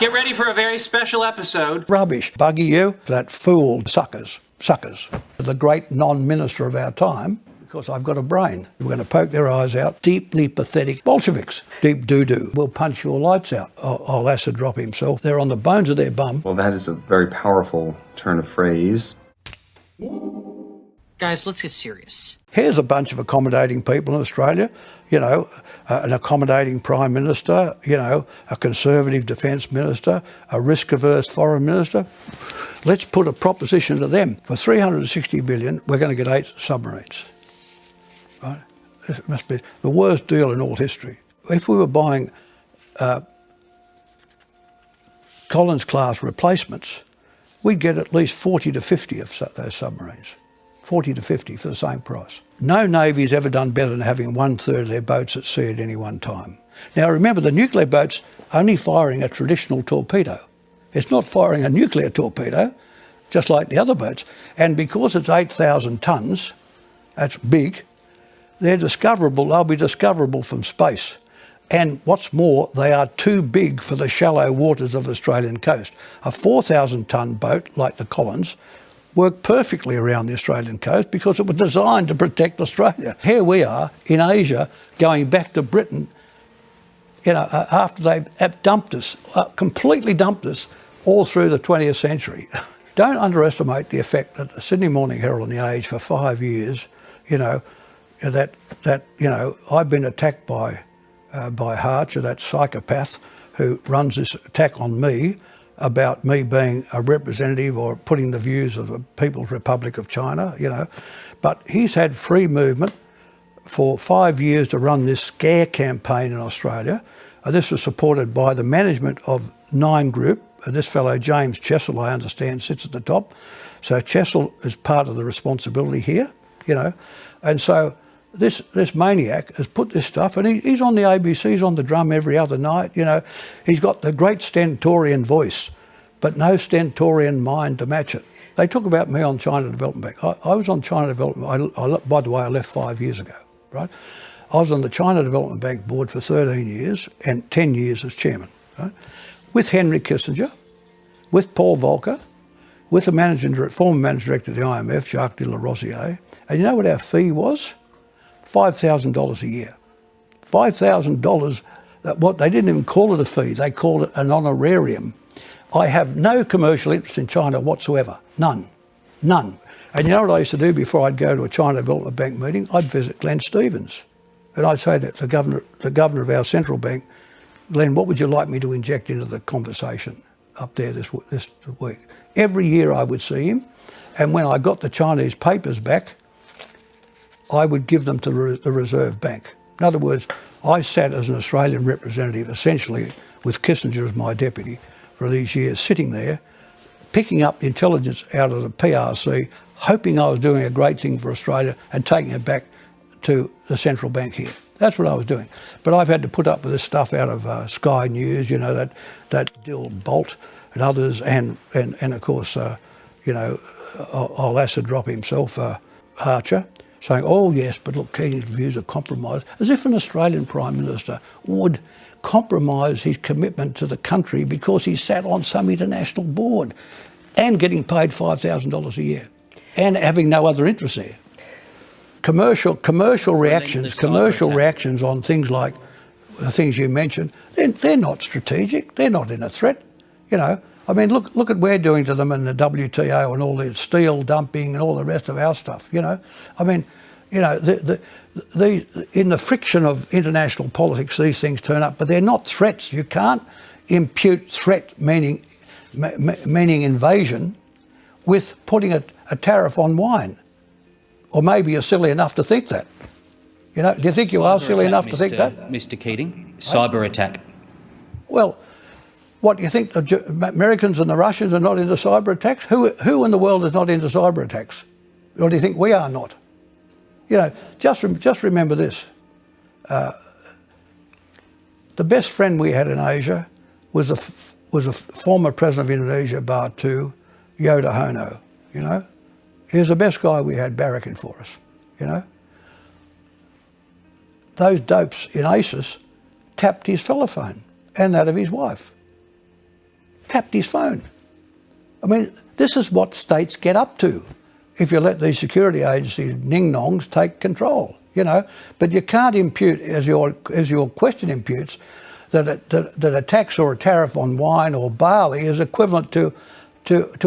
Get ready for a very special episode. Rubbish. Buggy you. That fooled suckers. The great non-minister of our time, because I've got a brain. We're going to poke their eyes out. Deeply pathetic Bolsheviks. Deep doo-doo. We'll punch your lights out. I'll acid drop himself. They're on the bones of their bum. Well, that is a very powerful turn of phrase. Guys, let's get serious. Here's a bunch of accommodating people in Australia, you know, an accommodating Prime Minister, you know, a Conservative Defence Minister, a risk-averse Foreign Minister. Let's put a proposition to them. For $360 billion, we're going to get 8 submarines. Right? It must be the worst deal in all history. If we were buying Collins-class replacements, we'd get at least 40 to 50 of those submarines. 40 to 50 for the same price. No Navy's ever done better than having 1/3 of their boats at sea at any one time. Now remember, the nuclear boat's only firing a traditional torpedo. It's not firing a nuclear torpedo, just like the other boats. And because it's 8,000 tonnes, that's big, they'll be discoverable from space. And what's more, they are too big for the shallow waters of the Australian coast. A 4,000 tonne boat, like the Collins, worked perfectly around the Australian coast because it was designed to protect Australia. Here we are in Asia, going back to Britain, you know, after they've dumped us, completely dumped us all through the 20th century. Don't underestimate the effect that the Sydney Morning Herald and the Age for 5 years, you know, that you know, I've been attacked by Archer, that psychopath who runs this attack on me, about me being a representative or putting the views of the People's Republic of China, you know. But he's had free movement for 5 years to run this scare campaign in Australia. This was supported by the management of Nine Group. This fellow, James Chessel, I understand, sits at the top. So Chessel is part of the responsibility here, you know. And so this maniac has put this stuff, and he's on the ABC, he's on the drum every other night, you know. He's got the great stentorian voice, but no stentorian mind to match it. They talk about me on China Development Bank. I was on China Development, by the way, I left 5 years ago, right? I was on the China Development Bank board for 13 years and 10 years as chairman, right? With Henry Kissinger, with Paul Volcker, with the former managing director of the IMF, Jacques de la Rosière. And you know what our fee was? $5,000 a year. $5,000, what they didn't even call it a fee, they called it an honorarium. I have no commercial interest in China whatsoever, none. And you know what I used to do before I'd go to a China Development Bank meeting? I'd visit Glenn Stevens. And I'd say to the governor of our central bank, Glenn, what would you like me to inject into the conversation up there this week? Every year I would see him, and when I got the Chinese papers back, I would give them to the Reserve Bank. In other words, I sat as an Australian representative, essentially with Kissinger as my deputy for these years, sitting there, picking up the intelligence out of the PRC, hoping I was doing a great thing for Australia and taking it back to the central bank here. That's what I was doing. But I've had to put up with this stuff out of Sky News, you know, that Dill Bolt and others, and of course, you know, I'll acid drop himself, Archer, saying, oh yes, but look, Keating's views are compromised, as if an Australian Prime Minister would compromise his commitment to the country because he sat on some international board and getting paid $5,000 a year and having no other interest there. Commercial reactions on things like the things you mentioned, they're not strategic, they're not in a threat, you know. I mean, look at what we're doing to them in the WTO and all the steel dumping and all the rest of our stuff, you know. I mean, you know, in the friction of international politics, these things turn up, but they're not threats. You can't impute threat, meaning invasion, with putting a tariff on wine. Or maybe you're silly enough to think that. You know, do you think you are silly enough to think that? Mr. Keating, cyber attack. Well, what, do you think the Americans and the Russians are not into cyber attacks? Who in the world is not into cyber attacks? Or do you think we are not? You know, just remember this. The best friend we had in Asia was a former president of Indonesia, Batu, Yudhoyono, you know. He was the best guy we had barracking for us, you know. Those dopes in AUKUS tapped his telephone and that of his wife. tapped his phone. I mean, this is what states get up to if you let these security agencies, ning-nongs, take control, you know. But you can't impute, as your question imputes, that a tax or a tariff on wine or barley is equivalent to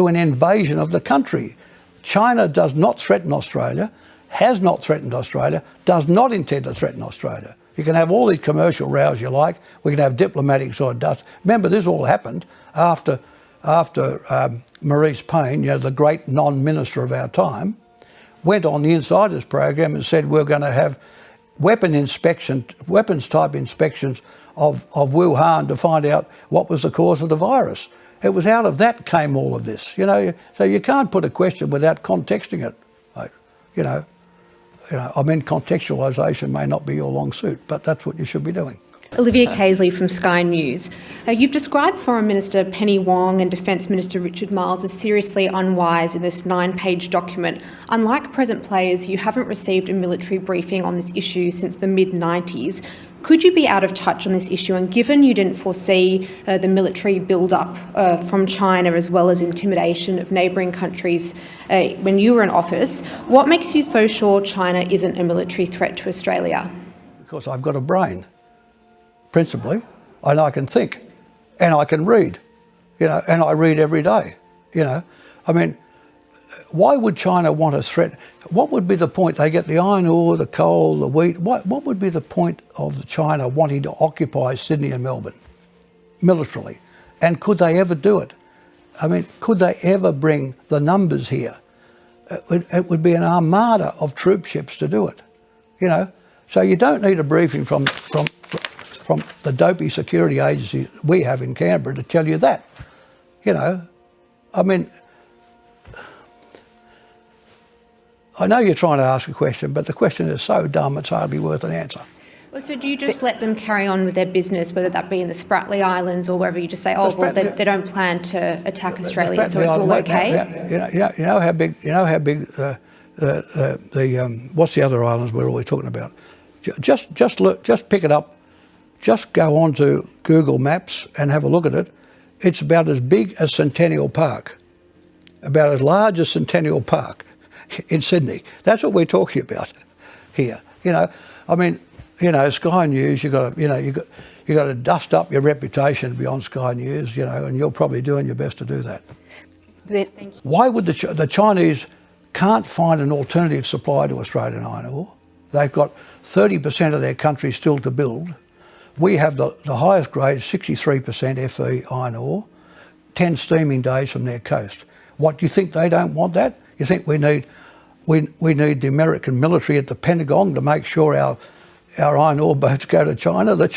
an invasion of the country. China does not threaten Australia, has not threatened Australia, does not intend to threaten Australia. You can have all these commercial rows you like, we can have diplomatic sort of dust. Remember, this all happened after Maurice Payne, you know, the great non-minister of our time, went on the Insiders program and said we're going to have weapons-type inspections of Wuhan to find out what was the cause of the virus. It was out of that came all of this, you know. So you can't put a question without contexting it, like, you know. I mean, contextualisation may not be your long suit, but that's what you should be doing. Olivia Casely from Sky News. You've described Foreign Minister Penny Wong and Defence Minister Richard Marles as seriously unwise in this 9-page document. Unlike present players, you haven't received a military briefing on this issue since the mid-90s. Could you be out of touch on this issue? And given you didn't foresee the military build-up from China as well as intimidation of neighbouring countries when you were in office, what makes you so sure China isn't a military threat to Australia? Because I've got a brain, principally, and I can think, and I can read, you know, and I read every day, you know. I mean, why would China want to threaten? What would be the point? They get the iron ore, the coal, the wheat. What would be the point of China wanting to occupy Sydney and Melbourne militarily? And could they ever do it? I mean, could they ever bring the numbers here? It would be an armada of troop ships to do it, you know. So you don't need a briefing from the dopey security agencies we have in Canberra to tell you that, you know. I mean, I know you're trying to ask a question, but the question is so dumb it's hardly worth an answer. Well, so do you just let them carry on with their business, whether that be in the Spratly Islands or wherever, you just say, oh, well, they don't plan to attack Australia, so it's all okay? You know how big what's the other islands we're always talking about? Just look, just pick it up, just go on to Google Maps and have a look at it. It's about as big as Centennial Park, about as large as Centennial Park in Sydney. That's what we're talking about here. You know, I mean, you know, Sky News, you got to dust up your reputation to be on Sky News, you know, and you're probably doing your best to do that. Why would the Chinese can't find an alternative supply to Australian iron ore? They've got 30% of their country still to build. We have the highest grade, 63% Fe iron ore, 10 steaming days from their coast. What, do you think they don't want that? You think we need the American military at the Pentagon to make sure our iron ore boats go to China? The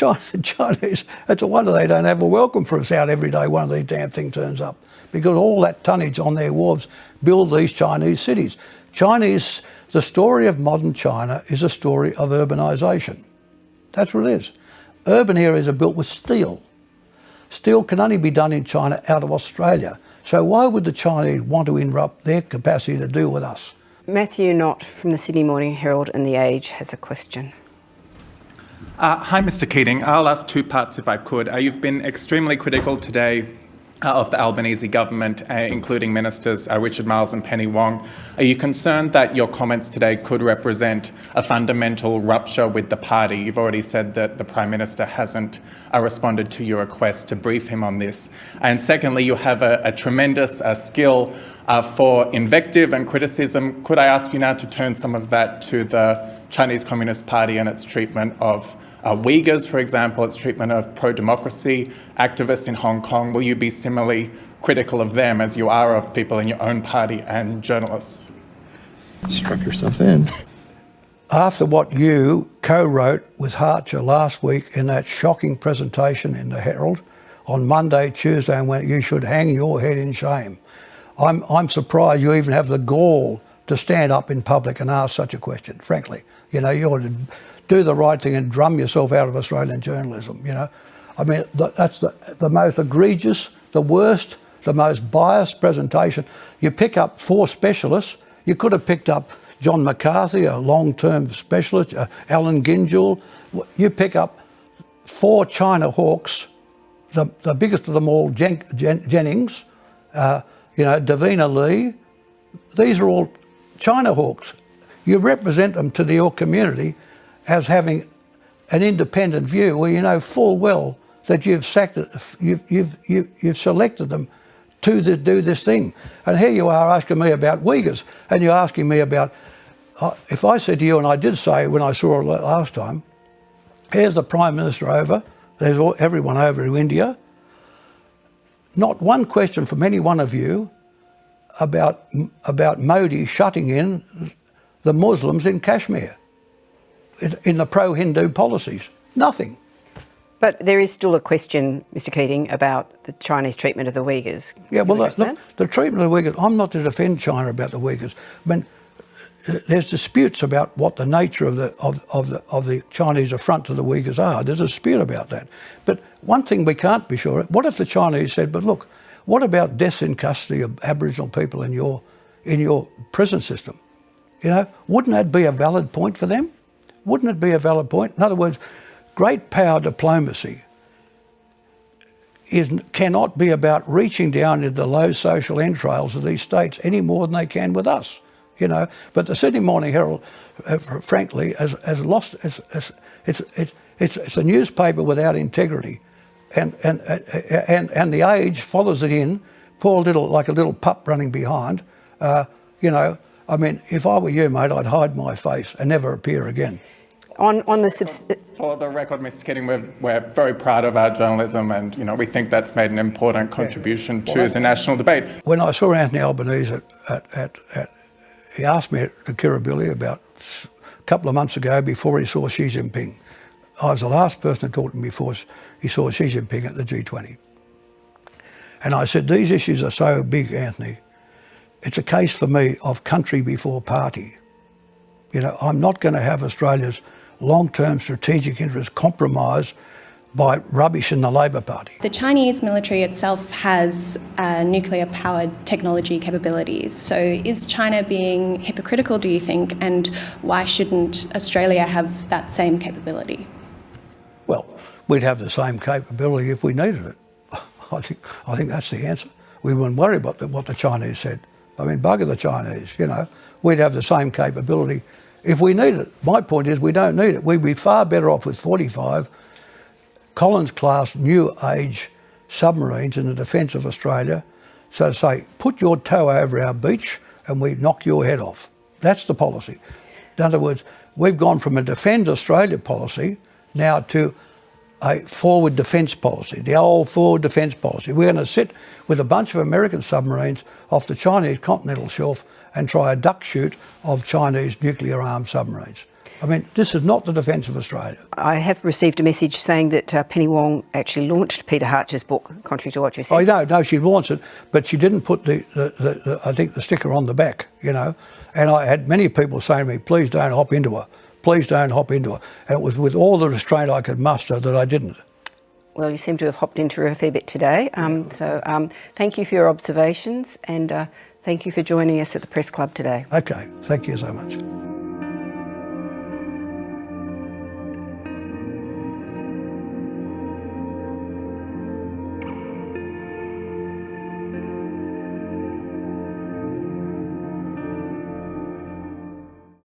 Chinese, it's a wonder they don't have a welcome for us out every day one of these damn things turns up, because all that tonnage on their wharves build these Chinese cities. The story of modern China is a story of urbanisation. That's what it is. Urban areas are built with steel. Steel can only be done in China out of Australia. So why would the Chinese want to interrupt their capacity to deal with us? Matthew Knott from the Sydney Morning Herald and The Age has a question. Hi, Mr. Keating. I'll ask two parts if I could. You've been extremely critical today of the Albanese government, including Ministers Richard Marles and Penny Wong. Are you concerned that your comments today could represent a fundamental rupture with the party? You've already said that the Prime Minister hasn't responded to your request to brief him on this. And secondly, you have a tremendous skill for invective and criticism. Could I ask you now to turn some of that to the Chinese Communist Party and its treatment of Uyghurs, for example, its treatment of pro-democracy activists in Hong Kong? Will you be similarly critical of them as you are of people in your own party and journalists? Struck yourself in. After what you co-wrote with Harcher last week in that shocking presentation in the Herald on Monday, Tuesday, and when you should hang your head in shame. I'm surprised you even have the gall to stand up in public and ask such a question, frankly. You know, you ought to do the right thing and drum yourself out of Australian journalism, you know. I mean, that's the most egregious, the worst, the most biased presentation. You pick up 4 specialists. You could have picked up John McCarthy, a long-term specialist, Alan Gingell. You pick up 4 China hawks the biggest of them all, Jennings, Davina Lee, these are all China hawks. You represent them to your community as having an independent view, where you know full well that you've selected them to do this thing. And here you are asking me about Uyghurs, and you're asking me about, if I said to you, and I did say when I saw it last time, here's the Prime Minister over, there's everyone over to India, not one question from any one of you about Modi shutting in the Muslims in Kashmir, in the pro-Hindu policies. Nothing. But there is still a question, Mr Keating, about the Chinese treatment of the Uyghurs. Yeah, well, the treatment of the Uyghurs, I'm not to defend China about the Uyghurs. I mean, there's disputes about what the nature of the Chinese affront to the Uyghurs are. There's a dispute about that. But one thing we can't be sure of, what if the Chinese said, but look, what about deaths in custody of Aboriginal people in your prison system? You know, wouldn't that be a valid point for them? Wouldn't it be a valid point? In other words, great power diplomacy cannot be about reaching down into the low social entrails of these states any more than they can with us. You know, but the Sydney Morning Herald, frankly, has lost. It's a newspaper without integrity, and the Age follows it in. Poor little, like a little pup running behind. You know, I mean, if I were you, mate, I'd hide my face and never appear again. For the record, Mr Keating, we're very proud of our journalism, and we think that's made an important contribution to the national debate. When I saw Anthony Albanese he asked me to Kirribilli about a couple of months ago before he saw Xi Jinping. I was the last person to talk to him before he saw Xi Jinping at the G20. And I said, these issues are so big, Anthony. It's a case for me of country before party. You know, I'm not going to have Australia's long-term strategic interests compromised by rubbish in the Labor Party. The Chinese military itself has nuclear-powered technology capabilities. So is China being hypocritical, do you think? And why shouldn't Australia have that same capability? Well, we'd have the same capability if we needed it. I think that's the answer. We wouldn't worry about what the Chinese said. I mean, bugger the Chinese, you know. We'd have the same capability if we needed it. My point is we don't need it. We'd be far better off with 45 Collins-class new age submarines in the defence of Australia. So say, put your toe over our beach and we knock your head off. That's the policy. In other words, we've gone from a defend Australia policy now to a forward defence policy, the old forward defence policy. We're going to sit with a bunch of American submarines off the Chinese continental shelf and try a duck shoot of Chinese nuclear-armed submarines. I mean, this is not the defence of Australia. I have received a message saying that Penny Wong actually launched Peter Hartcher's book, contrary to what you said. Oh, no, she launched it, but she didn't put I think the sticker on the back, you know. And I had many people saying to me, please don't hop into her. Please don't hop into her. And it was with all the restraint I could muster that I didn't. Well, you seem to have hopped into her a fair bit today. So thank you for your observations, and thank you for joining us at the Press Club today. Okay, thank you so much.